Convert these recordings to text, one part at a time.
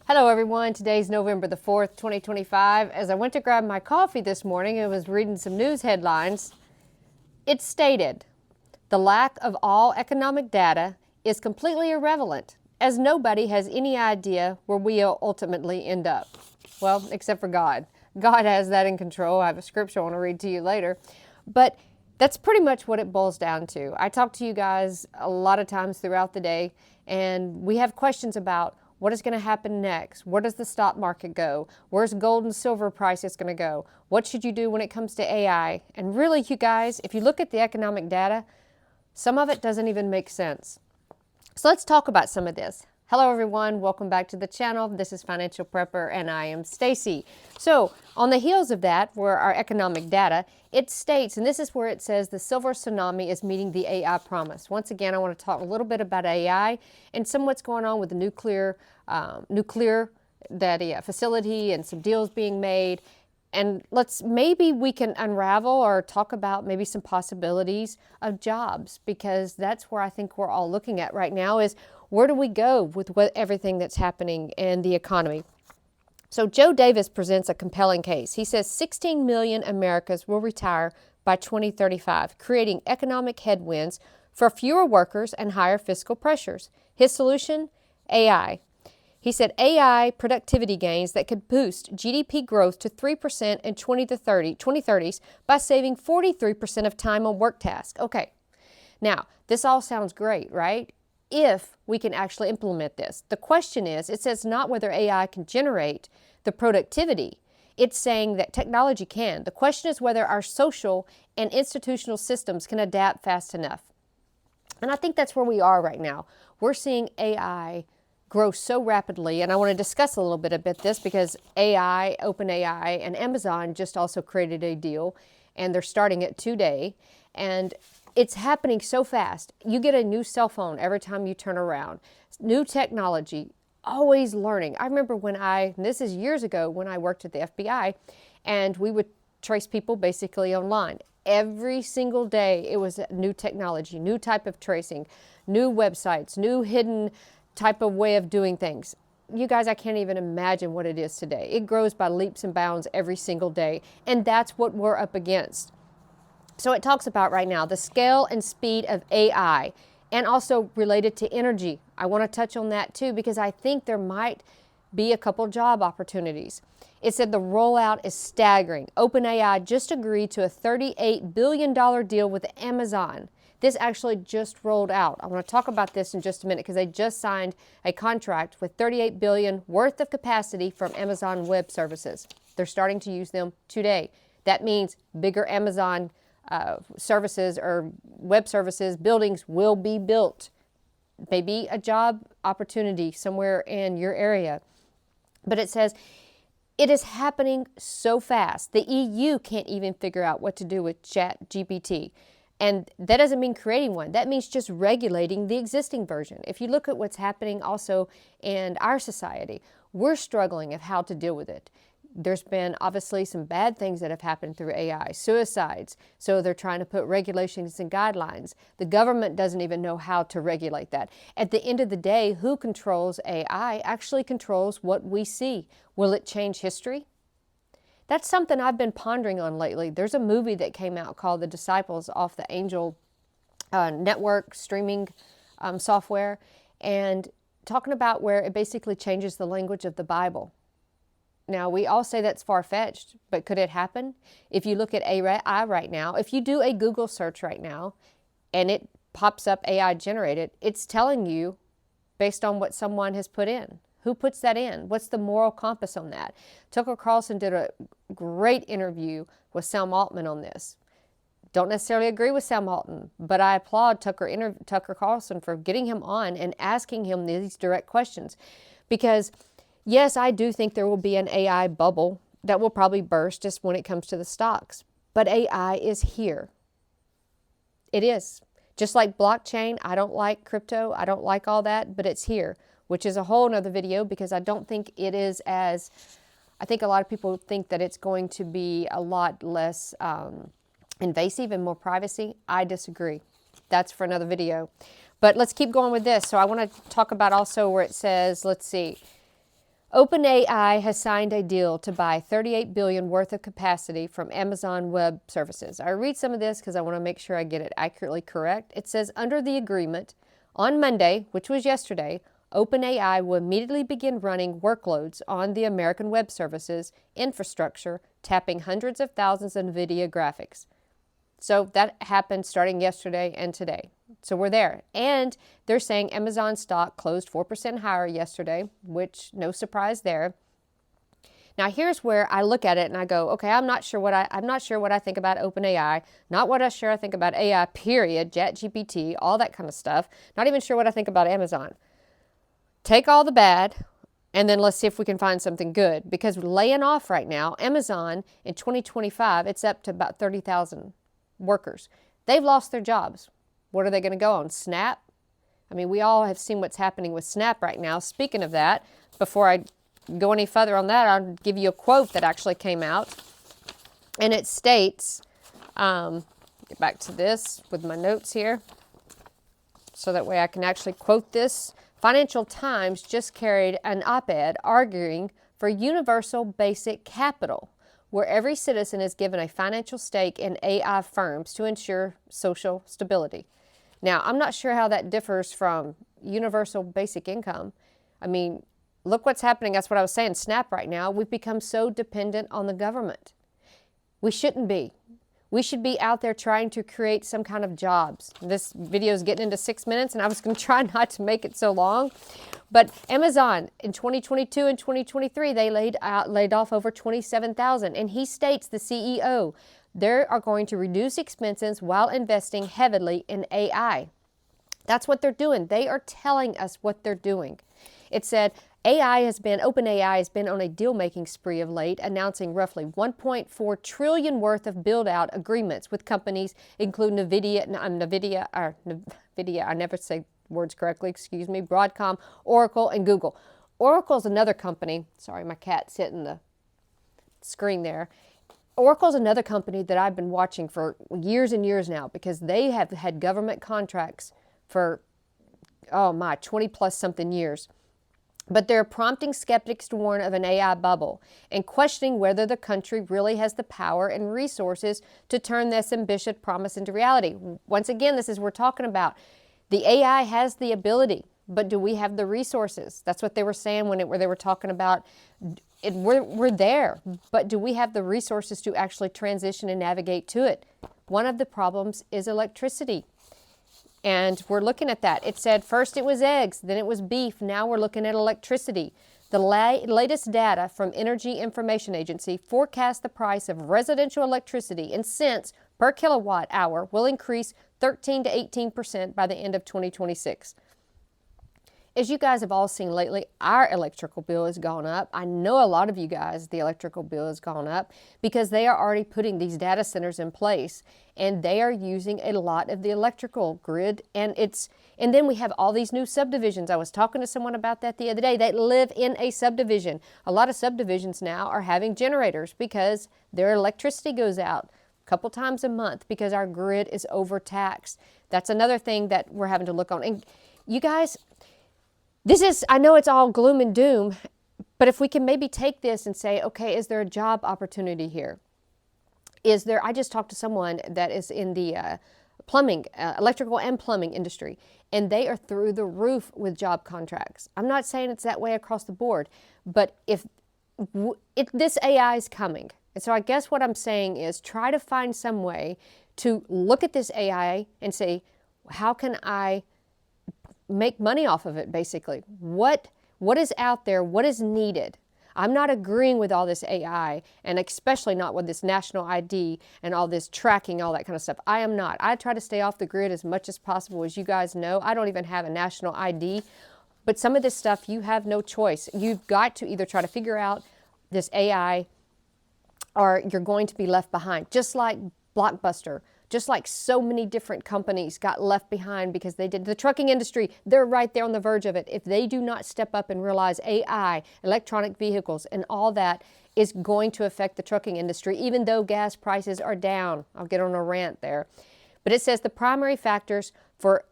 Hello everyone, today's November the 4th, 2025. As I went to grab my coffee this morning and was reading some news headlines, it stated, the lack of all economic data is completely irrelevant, as nobody has any idea where we'll ultimately end up. Well, except for God. God has that in control. I have a scripture I want to read to you later. But that's pretty much what it boils down to. I talk to you guys a lot of times throughout the day, and we have questions about what is going to happen next? Where does the stock market go? Where's gold and silver prices going to go? What should you do when it comes to AI? And really, you guys, if you look at the economic data, some of it doesn't even make sense. So let's talk about some of this. Hello everyone, welcome back to the channel. This is Financial Prepper and I am Stacey. So on the heels of that, where our economic data, it states, and this is where it says the silver tsunami is meeting the AI promise. Once again, I want to talk a little bit about AI and some what's going on with the nuclear facility and some deals being made. And maybe we can unravel or talk about maybe some possibilities of jobs, because that's where I think we're all looking at right now is where do we go with everything that's happening in the economy? So Joe Davis presents a compelling case. He says 16 million Americans will retire by 2035, creating economic headwinds for fewer workers and higher fiscal pressures. His solution? AI. He said AI productivity gains that could boost GDP growth to 3% in 2030s by saving 43% of time on work tasks. Okay, now this all sounds great, right? If we can actually implement this. The question is, it says not whether AI can generate the productivity. It's saying that technology can. The question is whether our social and institutional systems can adapt fast enough. And I think that's where we are right now. We're seeing AI grow so rapidly, and I want to discuss a little bit about this because AI, OpenAI, and Amazon just also created a deal, and they're starting it today, and it's happening so fast. You get a new cell phone every time you turn around. New technology, always learning. I remember this is years ago, when I worked at the FBI, and we would trace people basically online. Every single day, it was new technology, new type of tracing, new websites, new hidden type of way of doing things. You guys, I can't even imagine what it is today. It grows by leaps and bounds every single day, and that's what we're up against. So it talks about right now the scale and speed of AI, and also related to energy. I want to touch on that too, because I think there might be a couple job opportunities. It said the rollout is staggering. OpenAI just agreed to a $38 billion deal with Amazon. This actually just rolled out. I want to talk about this in just a minute because they just signed a contract with $38 billion worth of capacity from Amazon Web Services. They're starting to use them today. That means bigger Amazon services or web services buildings will be built. Maybe a job opportunity somewhere in your area. But it says it is happening so fast. The EU can't even figure out what to do with ChatGPT. And that doesn't mean creating one. That means just regulating the existing version. If you look at what's happening also in our society, we're struggling of how to deal with it. There's been obviously some bad things that have happened through AI, suicides. So they're trying to put regulations and guidelines. The government doesn't even know how to regulate that. At the end of the day, who controls AI actually controls what we see. Will it change history? That's something I've been pondering on lately. There's a movie that came out called The Disciples off the Angel network streaming software, and talking about where it basically changes the language of the Bible. Now, we all say that's far-fetched, but could it happen? If you look at AI right now, if you do a Google search right now and it pops up AI generated, it's telling you based on what someone has put in. Who puts that in? What's the moral compass on that? Tucker Carlson did a great interview with Sam Altman on this. Don't necessarily agree with Sam Altman, but I applaud Tucker Carlson for getting him on and asking him these direct questions. Because, yes, I do think there will be an AI bubble that will probably burst just when it comes to the stocks. But AI is here. It is. Just like blockchain, I don't like crypto, I don't like all that, but it's here, which is a whole nother video because I don't think it is as, I think a lot of people think that it's going to be a lot less invasive and more privacy. I disagree. That's for another video. But let's keep going with this. So I want to talk about also where it says, let's see, OpenAI has signed a deal to buy $38 billion worth of capacity from Amazon Web Services. I read some of this because I want to make sure I get it accurately correct. It says, under the agreement, on Monday, which was yesterday, OpenAI will immediately begin running workloads on the American Web Services infrastructure, tapping hundreds of thousands of NVIDIA graphics. So that happened starting yesterday and today. So we're there. And they're saying Amazon stock closed 4% higher yesterday, which no surprise there. Now here's where I look at it and I go, okay, I'm not sure what I think about OpenAI, not what I think about AI, period, ChatGPT, all that kind of stuff. Not even sure what I think about Amazon. Take all the bad, and then let's see if we can find something good. Because laying off right now, Amazon in 2025, it's up to about 30,000 workers. They've lost their jobs. What are they going to go on? Snap? I mean, we all have seen what's happening with Snap right now. Speaking of that, before I go any further on that, I'll give you a quote that actually came out. And it states, get back to this with my notes here, so that way I can actually quote this. Financial Times just carried an op-ed arguing for universal basic capital, where every citizen is given a financial stake in AI firms to ensure social stability. Now, I'm not sure how that differs from universal basic income. I mean, look what's happening. That's what I was saying, Snap right now. We've become so dependent on the government. We shouldn't be. We should be out there trying to create some kind of jobs. This video is getting into 6 minutes, and I was going to try not to make it so long. But Amazon, in 2022 and 2023, they laid off over 27,000. And he states, the CEO, they are going to reduce expenses while investing heavily in AI. That's what they're doing. They are telling us what they're doing. It said, OpenAI has been on a deal-making spree of late, announcing roughly $1.4 trillion worth of build-out agreements with companies including NVIDIA, I never say words correctly, excuse me, Broadcom, Oracle, and Google. Oracle's another company, sorry, my cat's hitting the screen there. Oracle's another company that I've been watching for years and years now because they have had government contracts for, 20 plus something years. But they're prompting skeptics to warn of an AI bubble and questioning whether the country really has the power and resources to turn this ambitious promise into reality. Once again, this is what we're talking about. The AI has the ability, but do we have the resources? That's what they were saying where they were talking about we're there, but do we have the resources to actually transition and navigate to it? One of the problems is electricity. And we're looking at that. It said first it was eggs, then it was beef. Now we're looking at electricity. The latest data from Energy Information Agency forecast the price of residential electricity in cents per kilowatt hour will increase 13 to 18% by the end of 2026. As you guys have all seen lately, our electrical bill has gone up. I know a lot of you guys, the electrical bill has gone up because they are already putting these data centers in place and they are using a lot of the electrical grid. And then we have all these new subdivisions. I was talking to someone about that the other day. They live in a subdivision. A lot of subdivisions now are having generators because their electricity goes out a couple times a month because our grid is overtaxed. That's another thing that we're having to look on. And you guys, I know it's all gloom and doom, but if we can maybe take this and say, okay, is there a job opportunity here? I just talked to someone that is in the plumbing, electrical and plumbing industry, and they are through the roof with job contracts. I'm not saying it's that way across the board, but if this AI is coming, and so I guess what I'm saying is try to find some way to look at this AI and say, how can I make money off of it, basically? What is out there? What is needed? I'm not agreeing with all this AI, and especially not with this national ID and all this tracking, all that kind of stuff. I am not. I try to stay off the grid as much as possible. As you guys know, I don't even have a national ID, but some of this stuff, you have no choice. You've got to either try to figure out this AI or you're going to be left behind. Just like Blockbuster, just like so many different companies got left behind because they did. The trucking industry, they're right there on the verge of it. If they do not step up and realize AI, electronic vehicles, and all that is going to affect the trucking industry, even though gas prices are down. I'll get on a rant there. But it says the primary factors for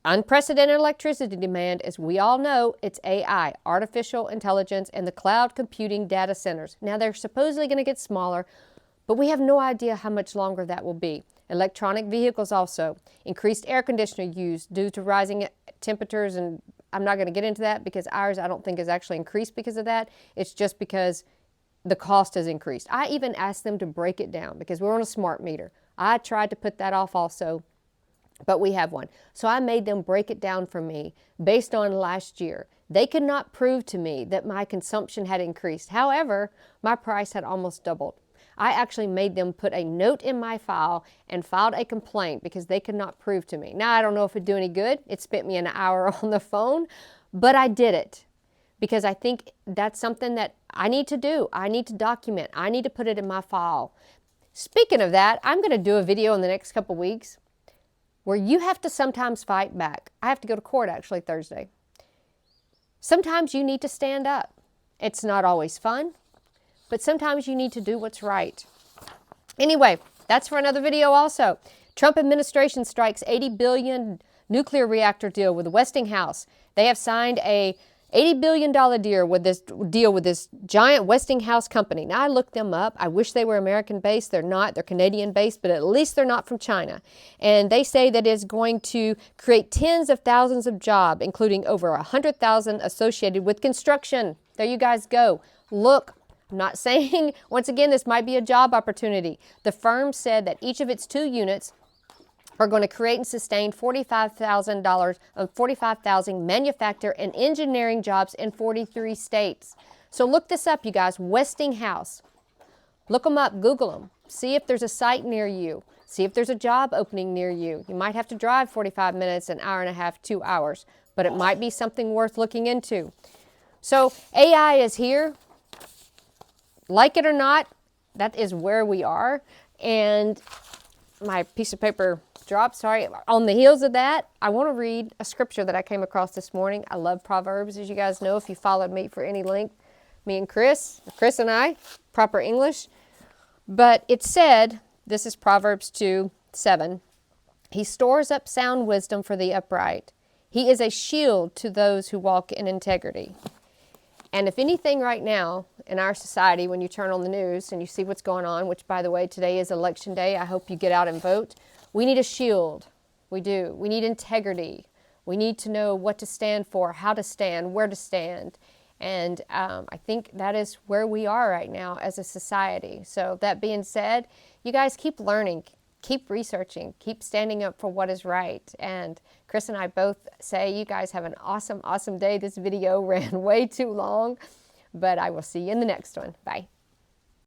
unprecedented electricity demand, as we all know, it's AI, artificial intelligence, and the cloud computing data centers. Now, they're supposedly going to get smaller, but we have no idea how much longer that will be. Electronic vehicles also. Increased air conditioner use due to rising temperatures, and I'm not going to get into that because ours I don't think is actually increased because of that. It's just because the cost has increased. I even asked them to break it down because we're on a smart meter. I tried to put that off also, but we have one. So I made them break it down for me based on last year. They could not prove to me that my consumption had increased. However, my price had almost doubled. I actually made them put a note in my file and filed a complaint because they could not prove to me. Now, I don't know if it'd do any good. It spent me an hour on the phone, but I did it because I think that's something that I need to do. I need to document. I need to put it in my file. Speaking of that, I'm going to do a video in the next couple weeks where you have to sometimes fight back. I have to go to court actually Thursday. Sometimes you need to stand up. It's not always fun, but sometimes you need to do what's right. Anyway, that's for another video also. Trump administration strikes $80 billion nuclear reactor deal with the Westinghouse. They have signed a $80 billion deal with this giant Westinghouse company. Now, I looked them up. I wish they were American-based. They're not. They're Canadian-based, but at least they're not from China. And they say that it's going to create tens of thousands of jobs, including over 100,000 associated with construction. There you guys go. Look, I'm not saying, once again, this might be a job opportunity. The firm said that each of its 2 units are going to create and sustain $45,000 manufacturing and engineering jobs in 43 states. So look this up, you guys. Westinghouse. Look them up. Google them. See if there's a site near you. See if there's a job opening near you. You might have to drive 45 minutes, an hour and a half, 2 hours, but it might be something worth looking into. So AI is here. Like it or not, that is where we are. And my piece of paper dropped, sorry. On the heels of that, I want to read a scripture that I came across this morning. I love Proverbs, as you guys know, if you followed me for any length. Me and Chris and I, proper English. But it said, this is Proverbs 2:7. He stores up sound wisdom for the upright. He is a shield to those who walk in integrity. And if anything right now in our society, when you turn on the news and you see what's going on, which, by the way, today is election day. I hope you get out and vote. We need a shield. We do. We need integrity. We need to know what to stand for, how to stand, where to stand. And I think that is where we are right now as a society. So that being said, you guys keep learning, keep researching, keep standing up for what is right. And Chris and I both say you guys have an awesome, awesome day. This video ran way too long, but I will see you in the next one. Bye.